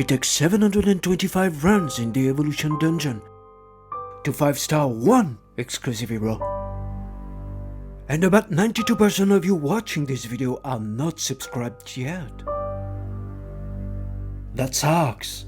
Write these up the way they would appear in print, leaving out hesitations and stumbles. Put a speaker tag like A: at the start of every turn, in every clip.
A: It takes 725 runs in the Evolution Dungeon to 5-star one exclusive hero. And about 92% of you watching this video are not subscribed yet. That sucks.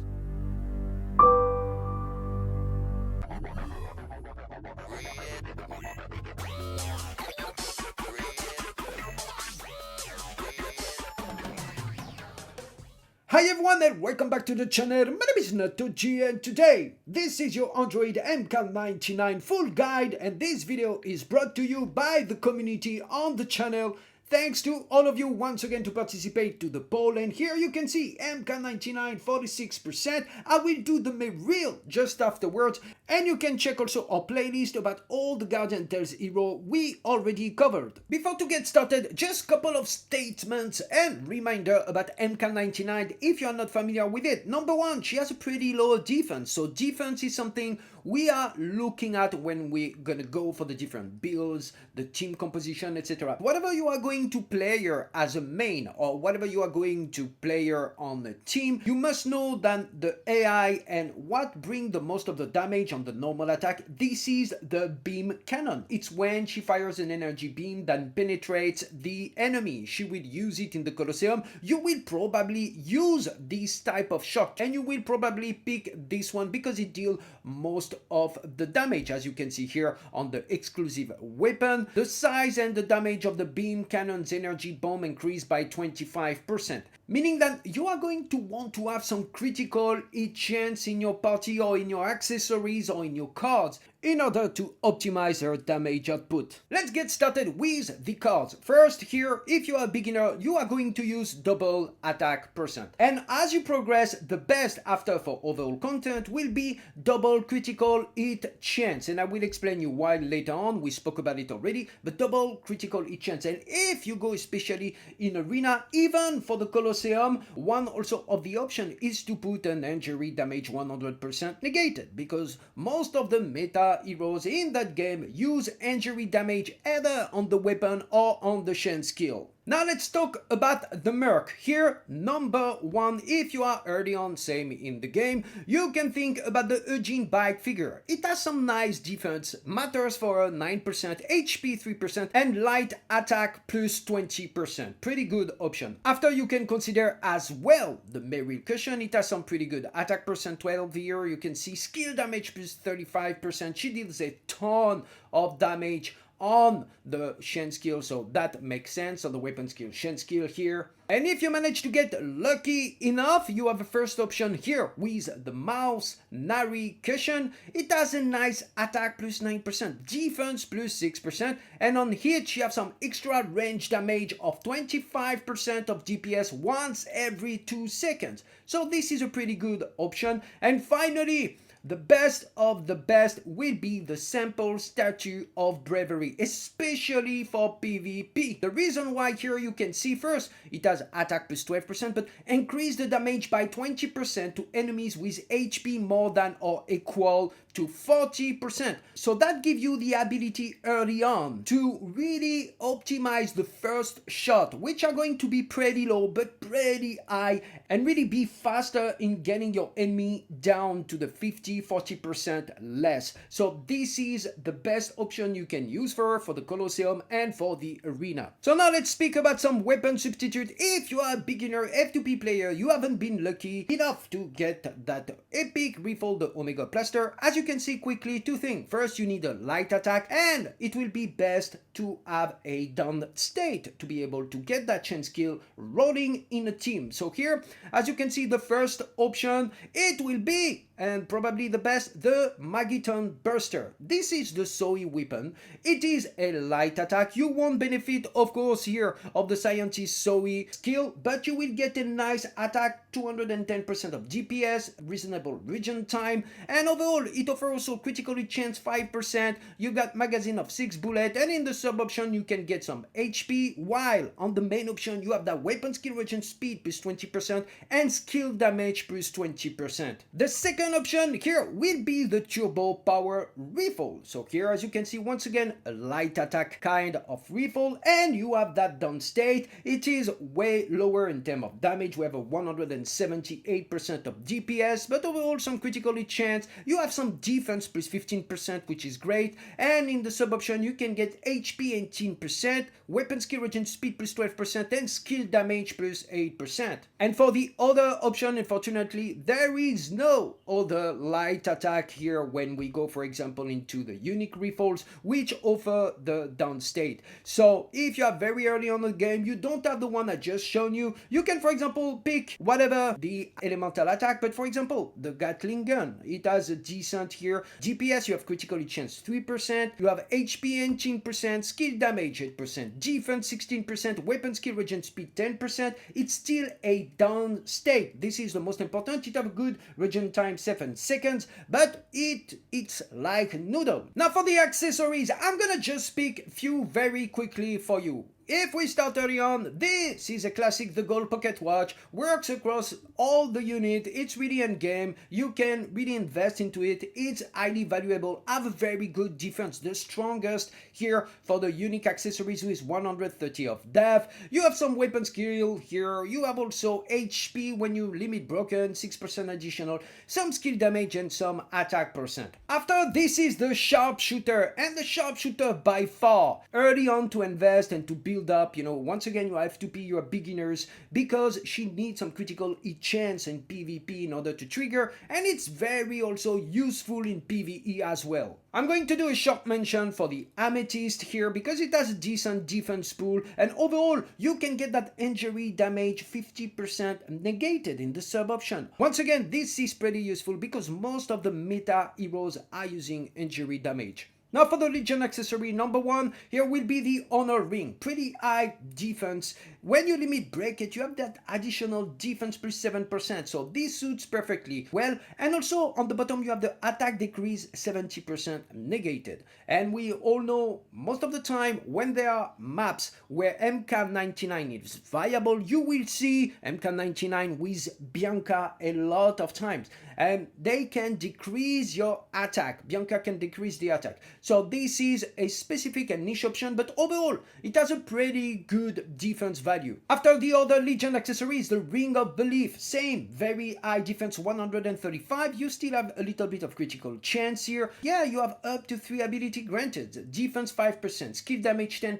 B: Hi everyone and welcome back to the channel. My name is NATOJI and today this is your Android MK99 full guide, and this video is brought to you by the community on the channel. Thanks to all of you once again to participate to the poll, and here you can see MK99 46%. I will do the reveal just afterwards, and you can check also our playlist about all the Guardian Tales hero we already covered. Before to get started, just a couple of statements and reminder about MK99 if you are not familiar with it. Number one, she has a pretty low defense, so defense is something we are looking at when we're gonna go for the different builds, the team composition, etc. Whatever you are going to play her as a main, or whatever you are going to play her on the team, you must know that the AI and what bring the most of the damage on the normal attack, this is the beam cannon. It's when she fires an energy beam that penetrates the enemy. She will use it in the Colosseum. You will probably use this type of shot, and you will probably pick this one because it deals most of the damage, as you can see here on the exclusive weapon. The size and the damage of the beam cannon's energy bomb increased by 25%, meaning that you are going to want to have some critical hit chance in your party or in your accessories or in your cards in order to optimize her damage output. Let's get started with the cards. First here, if you are a beginner, you are going to use double attack percent. And as you progress, the best after for overall content will be double critical hit chance. And I will explain you why later on, we spoke about it already, but double critical hit chance. And if you go especially in arena, even for the Colosseum, one also of the option is to put an injury damage 100% negated, because most of the meta heroes in that game use injury damage either on the weapon or on the chain skill. Now let's talk about the Merc. Here, number one, if you are early on, same in the game, you can think about the Eugene bike figure. It has some nice defense, matters for a 9%, HP 3%, and light attack plus 20%. Pretty good option. After you can consider as well the Meryl cushion. It has some pretty good attack percent 12 here. You can see skill damage plus 35%. She deals a ton of damage on the chain skill, so that makes sense. On the weapon skill, chain skill here. And if you manage to get lucky enough, you have a first option here with the mouse Nari cushion. It has a nice attack plus 9%, defense plus 6%, and on hit you have some extra range damage of 25% of DPS once every 2 seconds. So this is a pretty good option. And finally, the best of the best will be the sample statue of bravery, especially for PvP. The reason why here you can see first, it has attack plus 12%, but increase the damage by 20% to enemies with HP more than or equal to 40%. So that gives you the ability early on to really optimize the first shot, which are going to be pretty low but pretty high, and really be faster in getting your enemy down to the 40% less. So this is the best option you can use for the Colosseum and for the arena. So now let's speak about some weapon substitute. If you are a beginner F2P player, you haven't been lucky enough to get that epic rifle, the Omega Plaster. As you can see quickly, two things. First, you need a light attack, and it will be best to have a down state to be able to get that chain skill rolling in a team. So here, as you can see, the first option, it will be, and probably the best, the Magiton Burster. This is the Zoe weapon. It is a light attack. You won't benefit, of course, here of the Scientist Zoe skill, but you will get a nice attack, 210% of DPS, reasonable regen time, and overall it offers also critical hit chance 5%. You got magazine of 6 bullets, and in the sub option you can get some HP, while on the main option you have that weapon skill regen speed plus 20% and skill damage plus 20%. The second second option here will be the turbo power rifle. So here, as you can see, once again, a light attack kind of rifle, and you have that down state. It is way lower in terms of damage. We have a 178% of DPS, but overall some critical hit chance. You have some defense plus 15%, which is great. And in the sub option, you can get HP 18%, weapon skill regen speed plus 12%, and skill damage plus 8%. And for the other option, unfortunately, there is no other light attack here when we go, for example, into the unique rifles, which offer the down state. So if you are very early on the game, you don't have the one I just shown you, you can, for example, pick whatever the elemental attack, but for example, the Gatling gun, it has a decent here. DPS, you have critical hit chance 3%, you have HP 18%, skill damage 8%, defense 16%, weapon skill regen speed 10%. It's still a down state. This is the most important. It have a good regen time 7 seconds, but it's like noodle. Now for the accessories, I'm gonna just pick few very quickly for you. If we start early on, this is a classic, the gold pocket watch, works across all the unit, it's really end game, you can really invest into it, it's highly valuable, have a very good defense, the strongest here for the unique accessories with 130 of def. You have some weapon skill here, you have also HP when you limit broken, 6% additional, some skill damage and some attack percent. After this is the sharpshooter, and the sharpshooter by far, early on to invest and to build up, once again, you have F2P, you are beginners, because she needs some critical hit chance in PvP in order to trigger, and it's very also useful in PvE as well. I'm going to do a short mention for the Amethyst here because it has a decent defense pool, and overall you can get that injury damage 50% negated in the sub option. Once again, this is pretty useful because most of the meta heroes are using injury damage. Now for the Legion accessory number 1, here will be the Honor Ring. Pretty high defense. When you limit break it, you have that additional defense plus 7%. So this suits perfectly well. And also on the bottom, you have the attack decrease 70% negated. And we all know most of the time when there are maps where MK99 is viable, you will see MK99 with Bianca a lot of times. And they can decrease your attack. Bianca can decrease the attack. So this is a specific and niche option, but overall, it has a pretty good defense value. After the other Legion accessories, the Ring of Belief, same, very high defense 135, you still have a little bit of critical chance here. Yeah, you have up to 3 ability granted, defense 5%, skill damage 10%,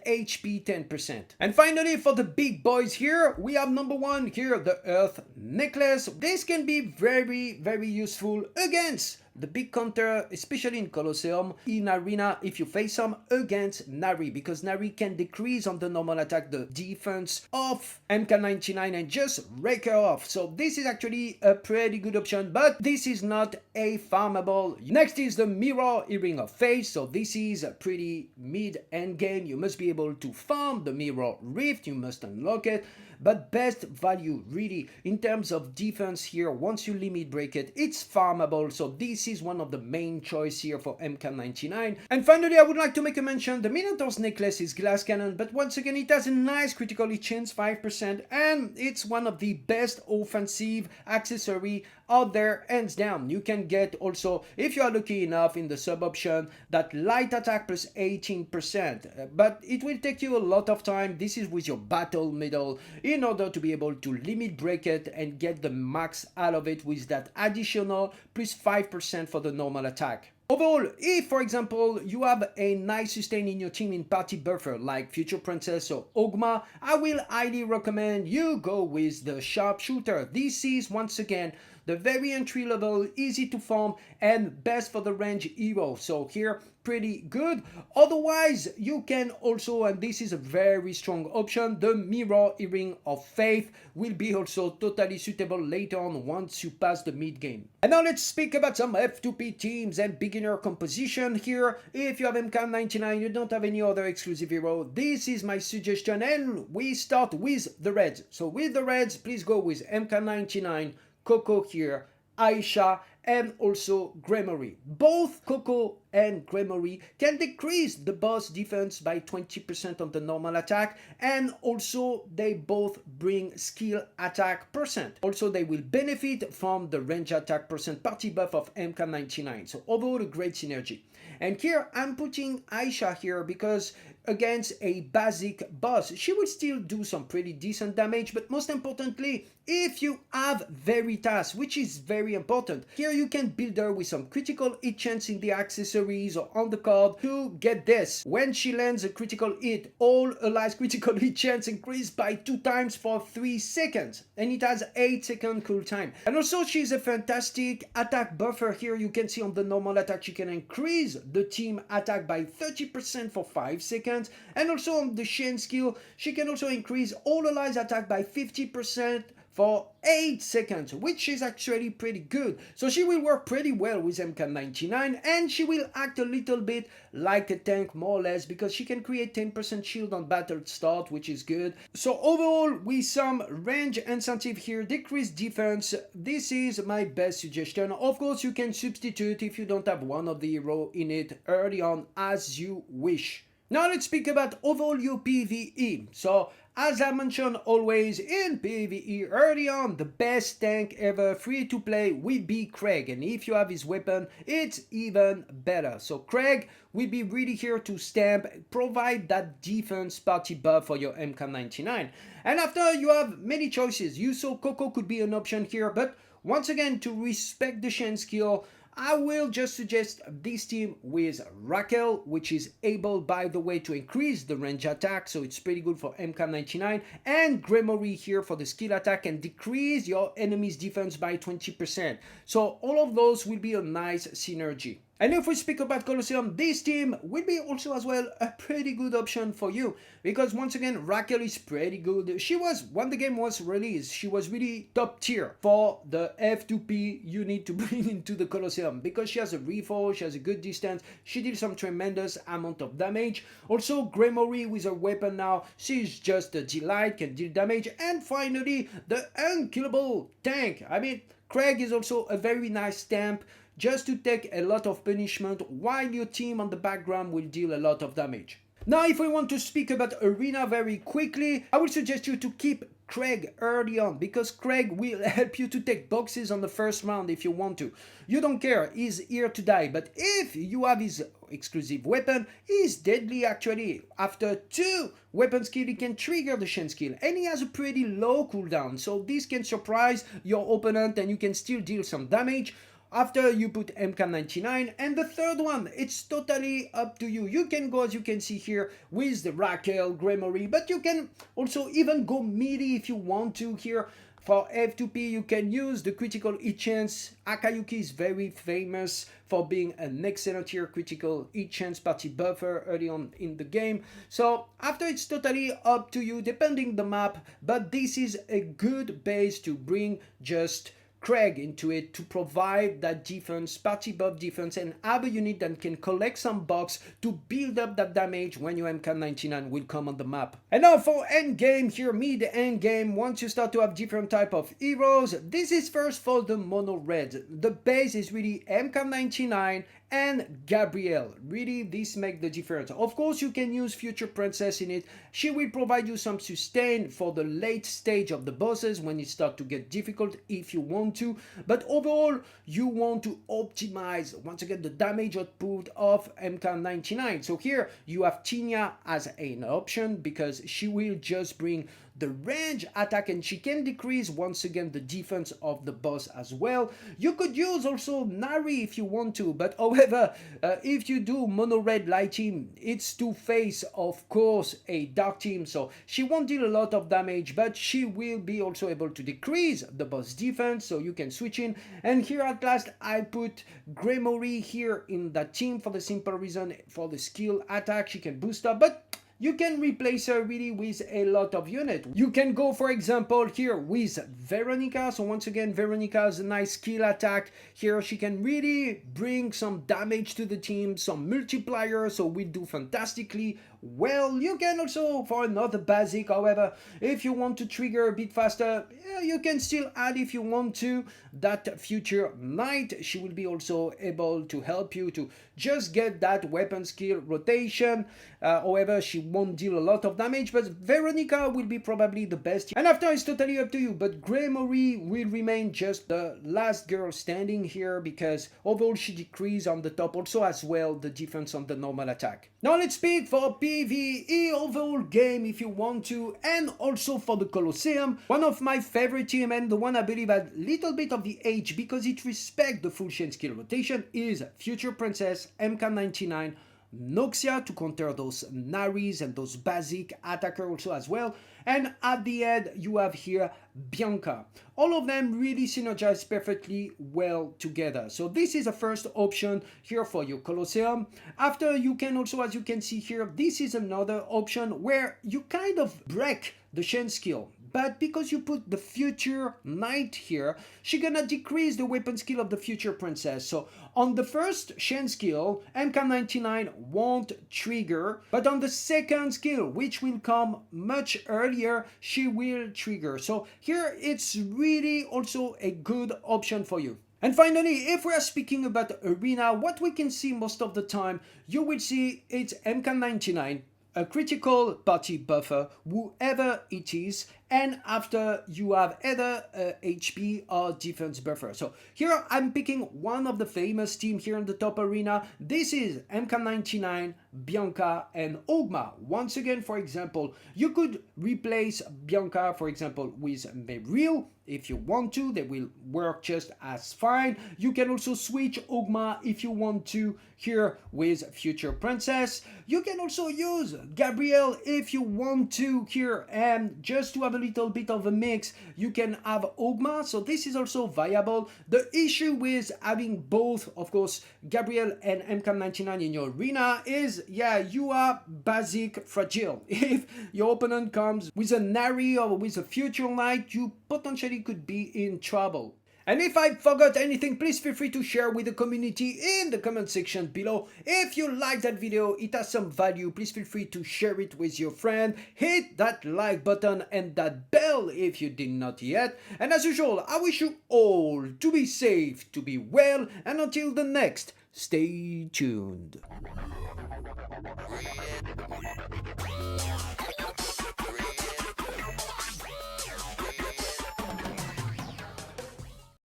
B: HP 10%. And finally, for the big boys here, we have number 1 here, the Earth Necklace. This can be very useful against the big counter, especially in Colosseum, in Arena, if you face some against Nari, because Nari can decrease on the normal attack the defense of MK99 and just rake her off. So this is actually a pretty good option, but this is not a farmable. Next is the Mirror Earring of Fate. So this is a pretty mid-end game. You must be able to farm the Mirror Rift, you must unlock it. But best value really in terms of defense here, once you limit break it, it's farmable. So this is one of the main choice here for MK99. And finally, I would like to make a mention, the Minotaur's necklace is glass cannon, but once again, it has a nice critical hit chance 5%, and it's one of the best offensive accessory out there, hands down. You can get also, if you are lucky enough in the sub option, that light attack plus 18%, but it will take you a lot of time. This is with your battle medal in order to be able to limit break it and get the max out of it with that additional plus 5% for the normal attack. Overall, if for example you have a nice sustain in your team in party buffer like Future Princess or Ogma, I will highly recommend you go with the Sharpshooter. This is once again the very entry level, easy to farm and best for the range hero. So here pretty good. Otherwise you can also, and this is a very strong option, the Mirror Earring of Faith will be also totally suitable later on once you pass the mid game. And now let's speak about some F2P teams and beginner composition here. If you have MK99, you don't have any other exclusive hero, this is my suggestion, and we start with the Reds. So with the Reds, please go with MK99, Coco here, Aisha, and also Gremory. Both Coco and Gremory can decrease the boss defense by 20% on the normal attack, and also they both bring skill attack percent. Also they will benefit from the range attack percent party buff of MK99. So overall a great synergy. And here I'm putting Aisha here because against a basic boss, she will still do some pretty decent damage, but most importantly, if you have Veritas, which is very important, here you can build her with some critical hit chance in the accessories or on the card to get this. When she lands a critical hit, all allies critical hit chance increased by 2 times for 3 seconds, and it has 8-second cooldown. And also she's a fantastic attack buffer. Here you can see on the normal attack she can increase the team attack by 30% for 5 seconds, and also on the chain skill she can also increase all allies attack by 50% for 8 seconds, which is actually pretty good. So she will work pretty well with MK99, and she will act a little bit like a tank more or less because she can create 10% shield on battle start, which is good. So overall, with some range incentive here, decreased defense, this is my best suggestion. Of course, you can substitute if you don't have one of the hero in it early on as you wish. Now let's speak about overall your PvE. So as I mentioned always in PvE early on, the best tank ever free to play will be Craig, and if you have his weapon, it's even better. So Craig will be really here to stamp, provide that defense party buff for your MK99. And after you have many choices, you saw Coco could be an option here, but once again, to respect the chain skill, I will just suggest this team with Raquel, which is able, by the way, to increase the range attack, so it's pretty good for MK99, and Gremory here for the skill attack and decrease your enemy's defense by 20%. So all of those will be a nice synergy. And if we speak about Colosseum, this team will be also as well a pretty good option for you, because once again Raquel is pretty good. She was, when the game was released, she was really top tier for the F2P you need to bring into the Colosseum, because she has a reforge, she has a good distance, she did some tremendous amount of damage. Also Gremory with her weapon now, she's just a delight, can deal damage. And finally the unkillable tank. I mean, Craig is also a very nice stamp, just to take a lot of punishment while your team on the background will deal a lot of damage. Now if we want to speak about Arena very quickly, I would suggest you to keep Craig early on, because Craig will help you to take boxes on the first round if you want to. You don't care, he's here to die, but if you have his exclusive weapon, he's deadly actually. After 2 weapon skill, he can trigger the chain skill, and he has a pretty low cooldown, so this can surprise your opponent and you can still deal some damage after you put MK99. And the third one, it's totally up to you. You can go, as you can see here, with the Raquel, Gremory, but you can also even go melee if you want to here. For F2P, you can use the critical hit chance. Akayuki is very famous for being an excellent here critical hit chance party buffer early on in the game. So after, it's totally up to you depending the map, but this is a good base to bring just Craig into it to provide that defense, party buff defense, and have a unit that can collect some bucks to build up that damage when your MK99 will come on the map. And now for end game here, mid end game, once you start to have different type of heroes, this is first for the mono red. The base is really MK99 and Gabrielle. Really, this makes the difference. Of course, you can use Future Princess in it. She will provide you some sustain for the late stage of the bosses when it starts to get difficult if you want to. But overall, you want to optimize, once again, the damage output of MK99. So here, you have Tinia as an option because she will just bring the range attack and she can decrease once again the defense of the boss as well. You could use also Nari if you want to, but however, if you do mono red light team, it's to face of course a dark team, so she won't deal a lot of damage, but she will be also able to decrease the boss defense, so you can switch in. And here at last I put Gremory here in that team for the simple reason, for the skill attack she can boost up, but you can replace her really with a lot of units. You can go, for example, here with Veronica. So once again, Veronica has a nice skill attack. Here she can really bring some damage to the team, some multiplier, so we do fantastically well, you can also, for another basic, however, if you want to trigger a bit faster, yeah, you can still add, if you want to, that future knight. She will be also able to help you to just get that weapon skill rotation. However, she won't deal a lot of damage, but Veronica will be probably the best. And after, it's totally up to you, but Gremory will remain just the last girl standing here, because overall she decreases on the top also as well the defense on the normal attack. Now let's speak for PvE overall game if you want to, and also for the Colosseum. One of my favorite team, and the one I believe had little bit of the edge because it respects the full chain skill rotation, is Future Princess, MK99, Noxia to counter those Naris and those basic attacker also as well. And at the end you have here Bianca. All of them really synergize perfectly well together. So this is a first option here for your Colosseum. After, you can also, as you can see here, this is another option where you kind of break the chain skill. But because you put the future knight here, she's gonna decrease the weapon skill of the future princess. So on the first chain skill, MK99 won't trigger, but on the second skill, which will come much earlier, she will trigger. So here it's really also a good option for you. And finally, if we are speaking about arena, what we can see most of the time, you will see it's MK99, a critical party buffer, whoever it is, and after you have either HP or defense buffer. So here I'm picking one of the famous team here in the top arena. This is MK99, Bianca, and Ogma. Once again, for example, you could replace Bianca, for example, with Meryl. If you want to, they will work just as fine. You can also switch Ogma if you want to here with Future Princess. You can also use Gabrielle if you want to here, and just to have a little bit of a mix, you can have Ogma. So this is also viable. The issue with having both, of course, Gabrielle and MK99 in your arena is, yeah, you are basic fragile. If your opponent comes with a Nari or with a Future Knight, you potentially could be in trouble. And if I forgot anything, please feel free to share with the community in the comment section below. If you like that video, it has some value, please feel free to share it with your friend. Hit that like button and that bell if you did not yet. And as usual, I wish you all to be safe, to be well, and until the next, stay tuned.